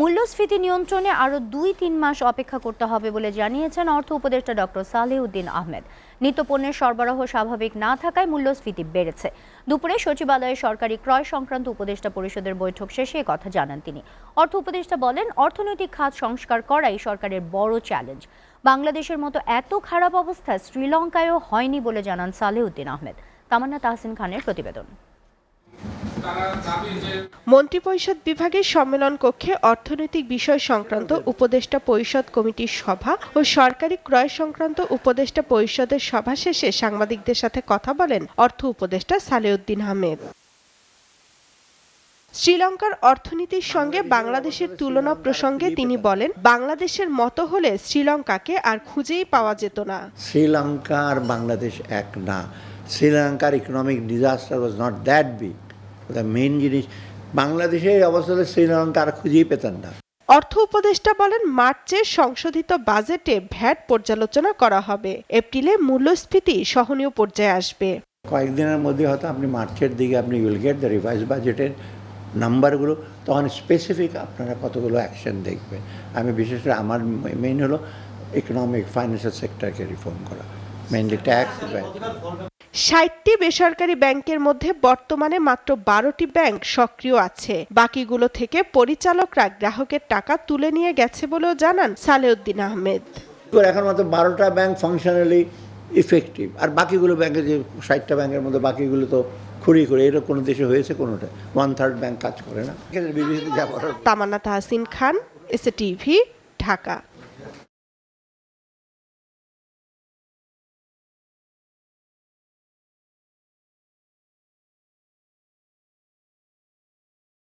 মূল্যস্ফীতি নিয়ন্ত্রণে আরও ২-৩ মাস অপেক্ষা করতে হবে বলে জানিয়েছেন অর্থ উপদেষ্টা ডক্টর সালেউদ্দিন আহমেদ। নিত্যপণ্যের সরবরাহ স্বাভাবিক না থাকায় মূল্যস্ফীতি বেড়েছে। দুপুরে সচিবালয়ে সরকারি ক্রয় সংক্রান্ত উপদেষ্টা পরিষদের বৈঠক শেষে কথা জানান তিনি। অর্থ উপদেষ্টা বলেন, অর্থনৈতিক খাত সংস্কার করাই সরকারের বড় চ্যালেঞ্জ। বাংলাদেশের মতো এত খারাপ অবস্থা শ্রীলঙ্কায়ও হয়নি বলে জানান সালেউদ্দিন আহমেদ। তামান্না তাহসিন খানের প্রতিবেদন। মন্ত্রিপরিষদ বিভাগের সম্মেলন কক্ষে অর্থনৈতিক বিষয় সংক্রান্ত উপদেষ্টা পরিষদ কমিটির সভা ও সরকারি ক্রয় সংক্রান্ত উপদেষ্টা পরিষদের সভা শেষে সাংবাদিকদের সাথে কথা বলেন অর্থ উপদেষ্টা সালেউদ্দিন আহমেদ। শ্রীলঙ্কার অর্থনীতির সঙ্গে বাংলাদেশের তুলনা প্রসঙ্গে তিনি বলেন, বাংলাদেশের মতো হলে শ্রীলঙ্কাকে আর খুঁজেই পাওয়া যেত না। শ্রীলঙ্কা আর বাংলাদেশ এক না। শ্রীলঙ্কার economic disaster was not that big. Main জিনিস বাংলাদেশের অবস্থা হলে শ্রীলঙ্কা আর খুঁজেই পেতেন না। অর্থ উপদেষ্টা বলেন, মার্চের সংশোধিত বাজেটে ভ্যাট পর্যালোচনা করা হবে। এপ্রিলে মূল্যস্ফীতি সহনীয় পর্যায়ে আসবে। কয়েকদিনের মধ্যে হয়তো আপনি মার্চের দিকে আপনি উইল গেট দ্য রিভাইজ বাজেটের নাম্বারগুলো, তখন স্পেসিফিক আপনারা কতগুলো অ্যাকশন দেখবেন। আমি বিশেষ করে আমার মেইন হলো ইকোনমিক ফাইন্যান্সিয়াল সেক্টরকে রিফর্ম করা, মেইনলি ট্যাক্স। ৬০টি বেসরকারি ব্যাংকের মধ্যে বর্তমানে মাত্র ১২টি ব্যাংক সক্রিয় আছে। বাকিগুলো থেকে পরিচালকরা গ্রাহকের টাকা তুলে নিয়ে গেছে বলেও জানান সালেউদ্দিন আহমেদ। এখন মাত্র ১২টা ব্যাংক ফাংশনালি ইফেক্টিভ, আর বাকিগুলো ব্যাংকে যে ৬০টা ব্যাংকের মধ্যে বাকিগুলো তো খুঁড়ি করে, এরকম কোনো দেশে হয়েছে কোনোটা 1/3 ব্যাংক কাজ করে না। তামান্না তাহসিন খান, এসএ টিভি, ঢাকা।